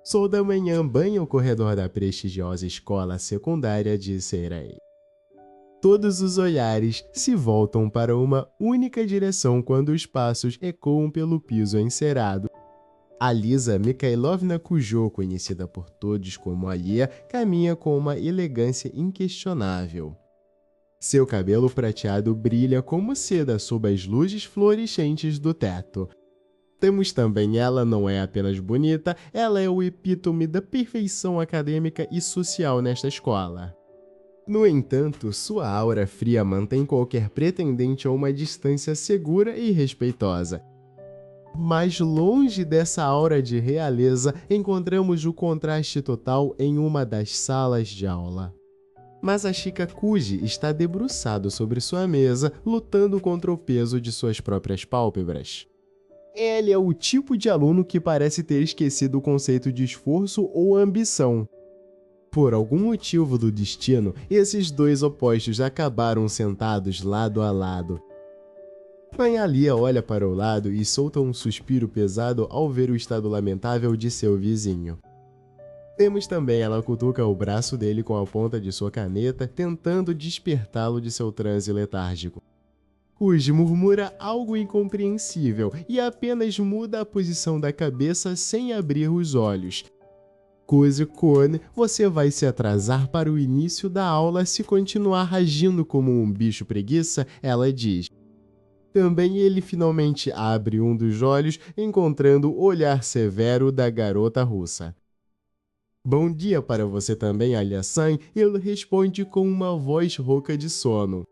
Sol da manhã banha o corredor da prestigiosa escola secundária de Seirei. Todos os olhares se voltam para uma única direção quando os passos ecoam pelo piso encerado. A Lisa Mikhailovna Cujo, conhecida por todos como Alia, caminha com uma elegância inquestionável. Seu cabelo prateado brilha como seda sob as luzes fluorescentes do teto. Temos também ela não é apenas bonita, ela é o epítome da perfeição acadêmica e social nesta escola. No entanto, sua aura fria mantém qualquer pretendente a uma distância segura e respeitosa. Mas longe dessa aura de realeza, encontramos o contraste total em uma das salas de aula. Masashika Kuji está debruçado sobre sua mesa, lutando contra o peso de suas próprias pálpebras. Ele é o tipo de aluno que parece ter esquecido o conceito de esforço ou ambição. Por algum motivo do destino, esses dois opostos acabaram sentados lado a lado. Mãe Alia olha para o lado e solta um suspiro pesado ao ver o estado lamentável de seu vizinho. Temos também ela cutuca o braço dele com a ponta de sua caneta, tentando despertá-lo de seu transe letárgico. Kuji murmura algo incompreensível e apenas muda a posição da cabeça sem abrir os olhos. Kuzi-kun, você vai se atrasar para o início da aula se continuar agindo como um bicho preguiça, ela diz. Também ele finalmente abre um dos olhos, encontrando o olhar severo da garota russa. Bom dia para você também, Alia-san, ele responde com uma voz rouca de sono.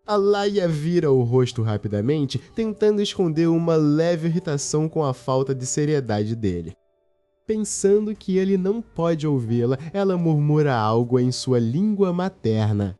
Alaya vira o rosto rapidamente, tentando esconder uma leve irritação com a falta de seriedade dele. Pensando que ele não pode ouvi-la, ela murmura algo em sua língua materna.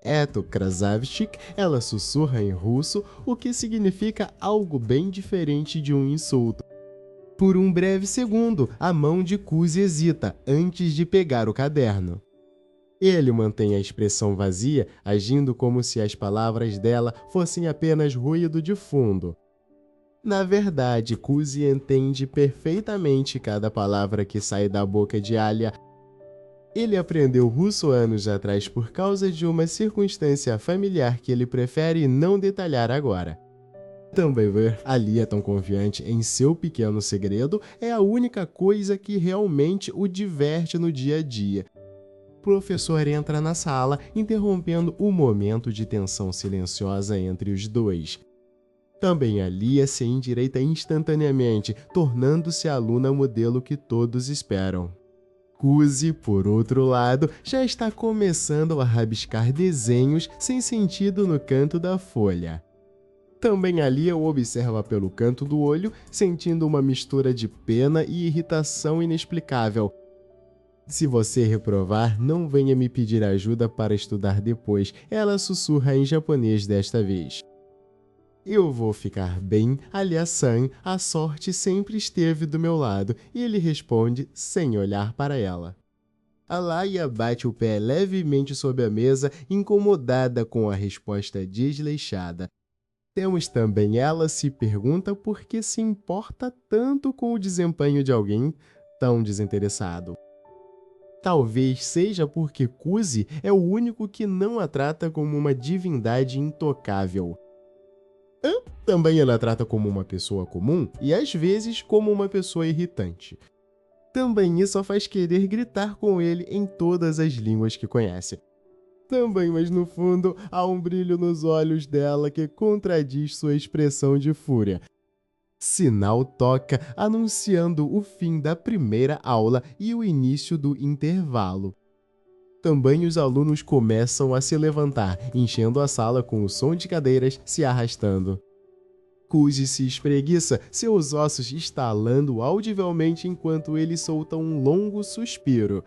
Eto Krasavchik, ela sussurra em russo, o que significa algo bem diferente de um insulto. Por um breve segundo, a mão de Kuzi hesita antes de pegar o caderno. Ele mantém a expressão vazia, agindo como se as palavras dela fossem apenas ruído de fundo. Na verdade, Kuzi entende perfeitamente cada palavra que sai da boca de Alia. Ele aprendeu russo anos atrás por causa de uma circunstância familiar que ele prefere não detalhar agora. Também ver Alia tão confiante em seu pequeno segredo é a única coisa que realmente o diverte no dia a dia. O professor entra na sala, interrompendo o momento de tensão silenciosa entre os dois. Também Alia se endireita instantaneamente, tornando-se a aluna modelo que todos esperam. Kuzi, por outro lado, já está começando a rabiscar desenhos sem sentido no canto da folha. Também Alia o observa pelo canto do olho, sentindo uma mistura de pena e irritação inexplicável. Se você reprovar, não venha me pedir ajuda para estudar depois, ela sussurra em japonês desta vez. Eu vou ficar bem, Alia-san, a sorte sempre esteve do meu lado, e ele responde sem olhar para ela. Alaya bate o pé levemente sobre a mesa, incomodada com a resposta desleixada. Temos também ela se pergunta por que se importa tanto com o desempenho de alguém tão desinteressado. Talvez seja porque Kuzi é o único que não a trata como uma divindade intocável. Também ela a trata como uma pessoa comum e às vezes como uma pessoa irritante. Também isso a faz querer gritar com ele em todas as línguas que conhece. Também, mas no fundo, há um brilho nos olhos dela que contradiz sua expressão de fúria. Sinal toca, anunciando o fim da primeira aula e o início do intervalo. Também os alunos começam a se levantar, enchendo a sala com o som de cadeiras se arrastando. Kuzi se espreguiça, seus ossos estalando audivelmente enquanto ele solta um longo suspiro.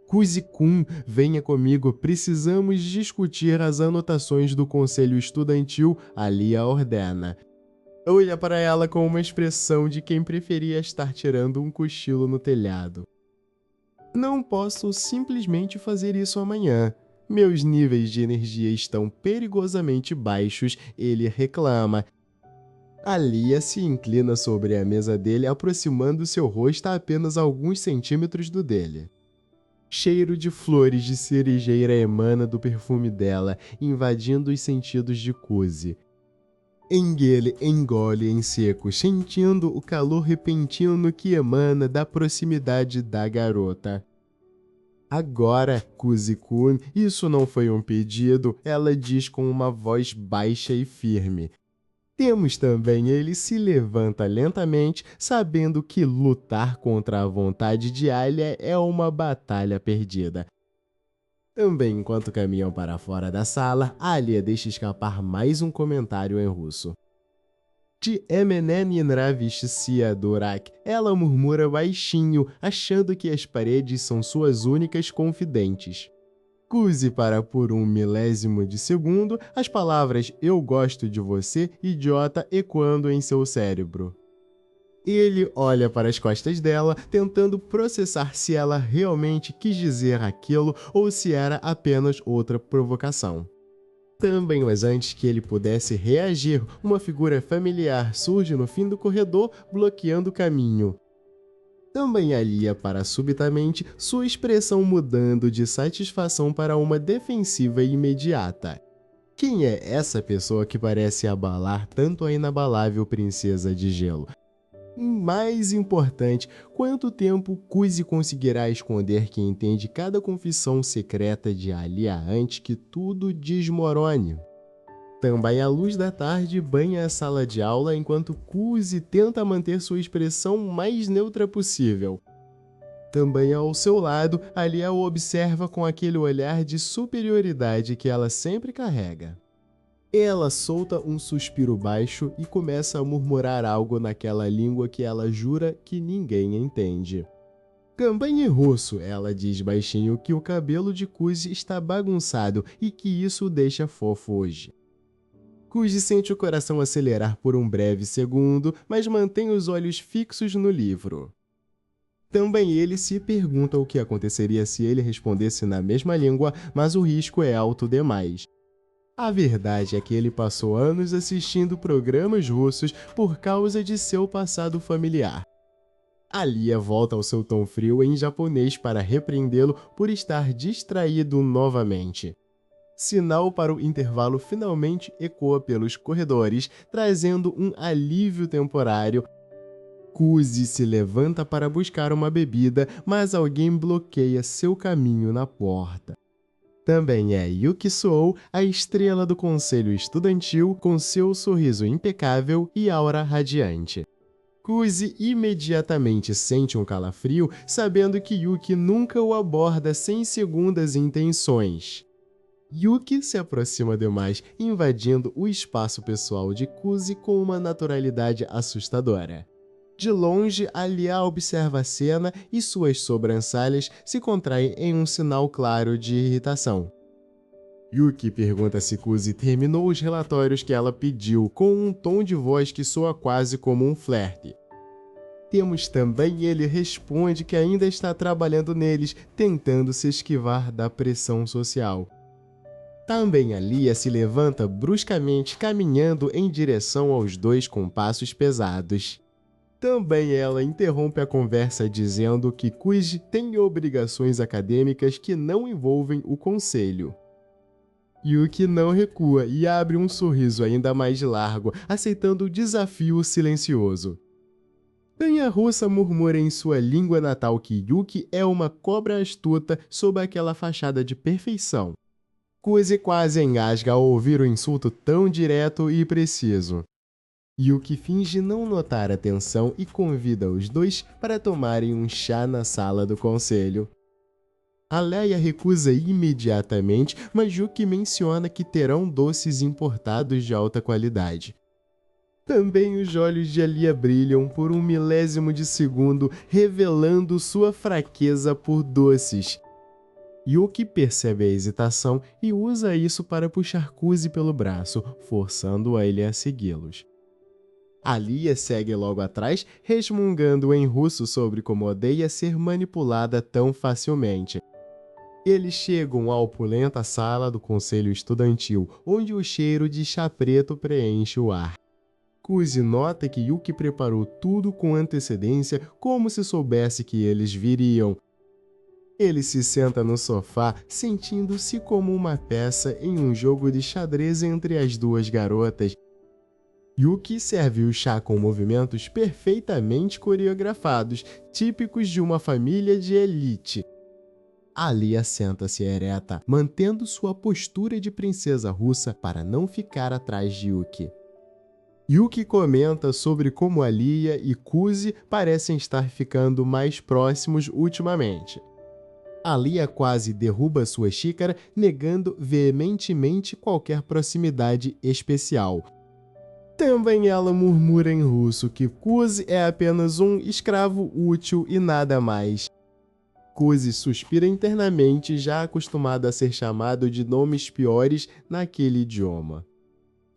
Kuzi-kun, venha comigo, precisamos discutir as anotações do conselho estudantil, Alia ordena. Olha para ela com uma expressão de quem preferia estar tirando um cochilo no telhado. Não posso simplesmente fazer isso amanhã. Meus níveis de energia estão perigosamente baixos, ele reclama. Alia se inclina sobre a mesa dele, aproximando seu rosto a apenas alguns centímetros do dele. Cheiro de flores de cerejeira emana do perfume dela, invadindo os sentidos de Kuzi. Engele engole em seco, sentindo o calor repentino que emana da proximidade da garota. Agora, Kuzi-kun, isso não foi um pedido, ela diz com uma voz baixa e firme. Temos também ele se levanta lentamente, sabendo que lutar contra a vontade de Alia é uma batalha perdida. Também, enquanto caminham para fora da sala, Alia deixa escapar mais um comentário em russo. De Emeneniravistia Dorak, ela murmura baixinho, achando que as paredes são suas únicas confidentes. Kuzi para por um milésimo de segundo as palavras "eu gosto de você, idiota" ecoando em seu cérebro. Ele olha para as costas dela, tentando processar se ela realmente quis dizer aquilo ou se era apenas outra provocação. Também, mas antes que ele pudesse reagir, uma figura familiar surge no fim do corredor, bloqueando o caminho. Também Alia para subitamente, sua expressão mudando de satisfação para uma defensiva imediata. Quem é essa pessoa que parece abalar tanto a inabalável princesa de gelo? Mais importante, quanto tempo Kuzi conseguirá esconder que entende cada confissão secreta de Alia antes que tudo desmorone? Também a luz da tarde banha a sala de aula enquanto Kuzi tenta manter sua expressão mais neutra possível. Também ao seu lado, Alia o observa com aquele olhar de superioridade que ela sempre carrega. Ela solta um suspiro baixo e começa a murmurar algo naquela língua que ela jura que ninguém entende. Também em russo, ela diz baixinho que o cabelo de Kuzi está bagunçado e que isso o deixa fofo hoje. Kuzi sente o coração acelerar por um breve segundo, mas mantém os olhos fixos no livro. Também ele se pergunta o que aconteceria se ele respondesse na mesma língua, mas o risco é alto demais. A verdade é que ele passou anos assistindo programas russos por causa de seu passado familiar. Alia volta ao seu tom frio em japonês para repreendê-lo por estar distraído novamente. Sinal para o intervalo finalmente ecoa pelos corredores, trazendo um alívio temporário. Kuzi se levanta para buscar uma bebida, mas alguém bloqueia seu caminho na porta. Também é Yuki Suou, a estrela do conselho estudantil, com seu sorriso impecável e aura radiante. Kuzi imediatamente sente um calafrio, sabendo que Yuki nunca o aborda sem segundas intenções. Yuki se aproxima demais, invadindo o espaço pessoal de Kuzi com uma naturalidade assustadora. De longe, Alia observa a cena e suas sobrancelhas se contraem em um sinal claro de irritação. Yuki pergunta se Kuzi terminou os relatórios que ela pediu, com um tom de voz que soa quase como um flerte. Temos também ele responde que ainda está trabalhando neles, tentando se esquivar da pressão social. Também Alia se levanta bruscamente, caminhando em direção aos dois com passos pesados. Também ela interrompe a conversa dizendo que Kuzi tem obrigações acadêmicas que não envolvem o conselho. Yuki não recua e abre um sorriso ainda mais largo, aceitando o desafio silencioso. Tanha russa murmura em sua língua natal que Yuki é uma cobra astuta sob aquela fachada de perfeição. Kuzi quase engasga ao ouvir o insulto tão direto e preciso. Yuki finge não notar a tensão e convida os dois para tomarem um chá na sala do conselho. Aleia recusa imediatamente, mas Yuki menciona que terão doces importados de alta qualidade. Também os olhos de Alia brilham por um milésimo de segundo, revelando sua fraqueza por doces. Yuki percebe a hesitação e usa isso para puxar Kuzi pelo braço, forçando ele a segui-los. Alia segue logo atrás, resmungando em russo sobre como odeia ser manipulada tão facilmente. Eles chegam à opulenta sala do conselho estudantil, onde o cheiro de chá preto preenche o ar. Kuzi nota que Yuki preparou tudo com antecedência, como se soubesse que eles viriam. Ele se senta no sofá, sentindo-se como uma peça em um jogo de xadrez entre as duas garotas. Yuki serve o chá com movimentos perfeitamente coreografados, típicos de uma família de elite. Alia senta-se ereta, mantendo sua postura de princesa russa para não ficar atrás de Yuki. Yuki comenta sobre como Alia e Kuzi parecem estar ficando mais próximos ultimamente. Alia quase derruba sua xícara, negando veementemente qualquer proximidade especial. Também ela murmura em russo que Kuzi é apenas um escravo útil e nada mais. Kuzi suspira internamente, já acostumado a ser chamado de nomes piores naquele idioma.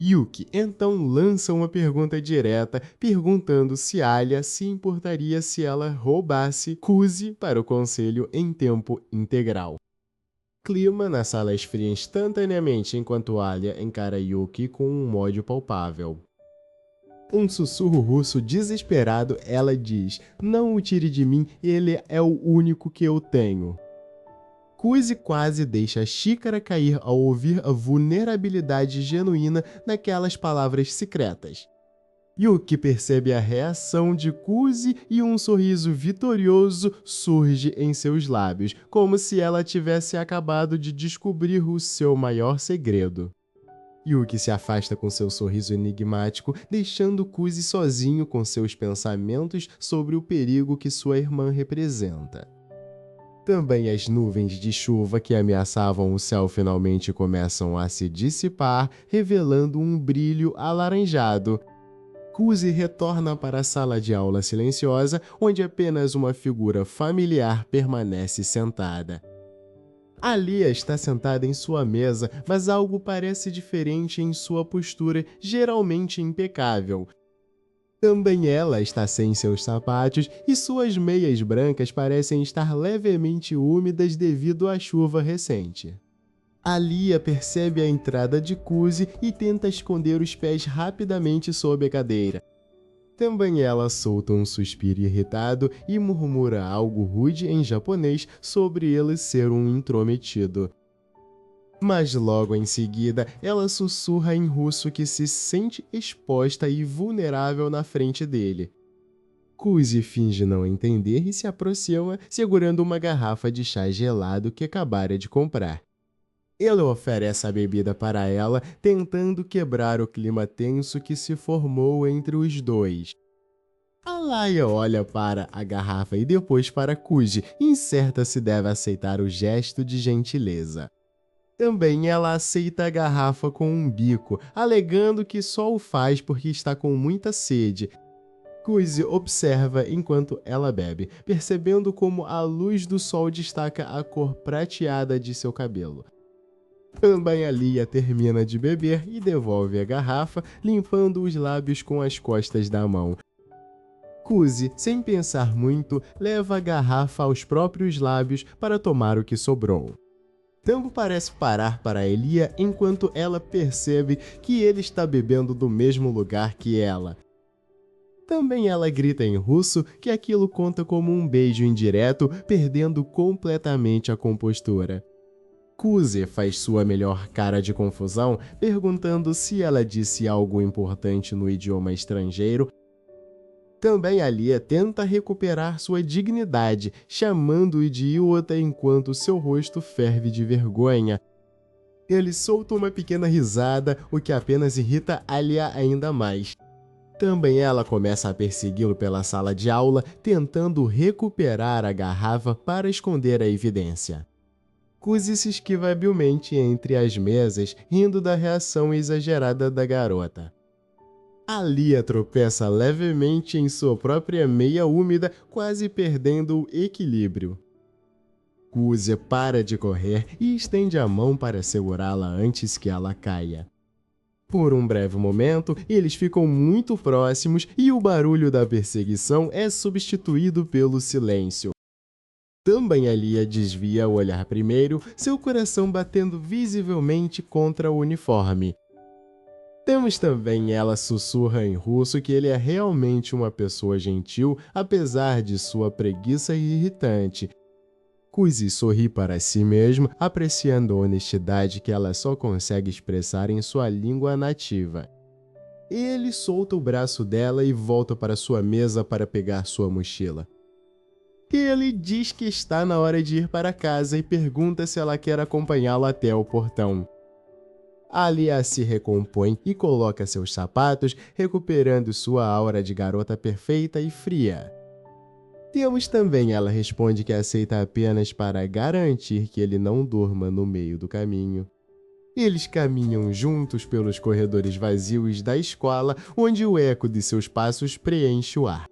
Yuki então lança uma pergunta direta, perguntando se Alia se importaria se ela roubasse Kuzi para o conselho em tempo integral. Clima na sala esfria instantaneamente enquanto Alia encara Yuki com um ódio palpável. Um sussurro russo desesperado, ela diz: "Não o tire de mim, ele é o único que eu tenho." Kuzi quase deixa a xícara cair ao ouvir a vulnerabilidade genuína naquelas palavras secretas. Yuki percebe a reação de Kuzi e um sorriso vitorioso surge em seus lábios, como se ela tivesse acabado de descobrir o seu maior segredo. Yuki se afasta com seu sorriso enigmático, deixando Kuzi sozinho com seus pensamentos sobre o perigo que sua irmã representa. Também as nuvens de chuva que ameaçavam o céu finalmente começam a se dissipar, revelando um brilho alaranjado. Kuzi retorna para a sala de aula silenciosa, onde apenas uma figura familiar permanece sentada. Alia está sentada em sua mesa, mas algo parece diferente em sua postura, geralmente impecável. Também ela está sem seus sapatos e suas meias brancas parecem estar levemente úmidas devido à chuva recente. Alia percebe a entrada de Kuzi e tenta esconder os pés rapidamente sob a cadeira. Também ela solta um suspiro irritado e murmura algo rude em japonês sobre ele ser um intrometido. Mas logo em seguida, ela sussurra em russo que se sente exposta e vulnerável na frente dele. Kuzi finge não entender e se aproxima, segurando uma garrafa de chá gelado que acabara de comprar. Ele oferece a bebida para ela, tentando quebrar o clima tenso que se formou entre os dois. Alaya olha para a garrafa e depois para Kuzi, incerta se deve aceitar o gesto de gentileza. Também ela aceita a garrafa com um bico, alegando que só o faz porque está com muita sede. Kuzi observa enquanto ela bebe, percebendo como a luz do sol destaca a cor prateada de seu cabelo. Também Alia termina de beber e devolve a garrafa, limpando os lábios com as costas da mão. Kuzi, sem pensar muito, leva a garrafa aos próprios lábios para tomar o que sobrou. Tempo parece parar para Alia enquanto ela percebe que ele está bebendo do mesmo lugar que ela. Também ela grita em russo que aquilo conta como um beijo indireto, perdendo completamente a compostura. Kuzi faz sua melhor cara de confusão, perguntando se ela disse algo importante no idioma estrangeiro. Também Alia tenta recuperar sua dignidade, chamando-o de idiota enquanto seu rosto ferve de vergonha. Ele solta uma pequena risada, o que apenas irrita Alia ainda mais. Também ela começa a persegui-lo pela sala de aula, tentando recuperar a garrafa para esconder a evidência. Kuzi se esquiva habilmente entre as mesas, rindo da reação exagerada da garota. Alia tropeça levemente em sua própria meia úmida, quase perdendo o equilíbrio. Kuzi para de correr e estende a mão para segurá-la antes que ela caia. Por um breve momento, eles ficam muito próximos e o barulho da perseguição é substituído pelo silêncio. Também Alia desvia o olhar primeiro, seu coração batendo visivelmente contra o uniforme. Temos também ela sussurra em russo que ele é realmente uma pessoa gentil, apesar de sua preguiça irritante. Kuzi sorri para si mesmo, apreciando a honestidade que ela só consegue expressar em sua língua nativa. Ele solta o braço dela e volta para sua mesa para pegar sua mochila. Ele diz que está na hora de ir para casa e pergunta se ela quer acompanhá-lo até o portão. Alia se recompõe e coloca seus sapatos, recuperando sua aura de garota perfeita e fria. Temos também ela responde que aceita apenas para garantir que ele não durma no meio do caminho. Eles caminham juntos pelos corredores vazios da escola, onde o eco de seus passos preenche o ar.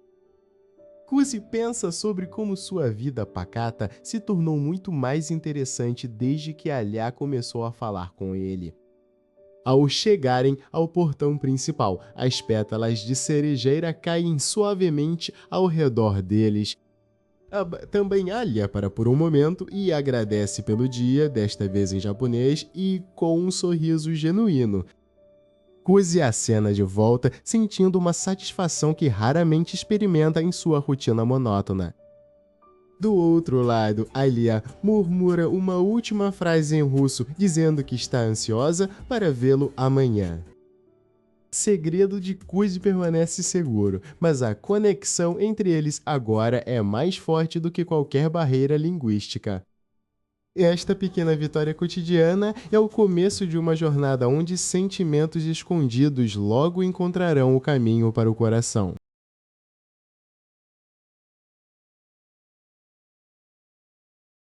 Kuzi pensa sobre como sua vida pacata se tornou muito mais interessante desde que Alia começou a falar com ele. Ao chegarem ao portão principal, as pétalas de cerejeira caem suavemente ao redor deles. Também Alia para por um momento e agradece pelo dia, desta vez em japonês e com um sorriso genuíno. Kuzi acena de volta, sentindo uma satisfação que raramente experimenta em sua rotina monótona. Do outro lado, Alia murmura uma última frase em russo, dizendo que está ansiosa para vê-lo amanhã. O segredo de Kuzi permanece seguro, mas a conexão entre eles agora é mais forte do que qualquer barreira linguística. Esta pequena vitória cotidiana é o começo de uma jornada onde sentimentos escondidos logo encontrarão o caminho para o coração.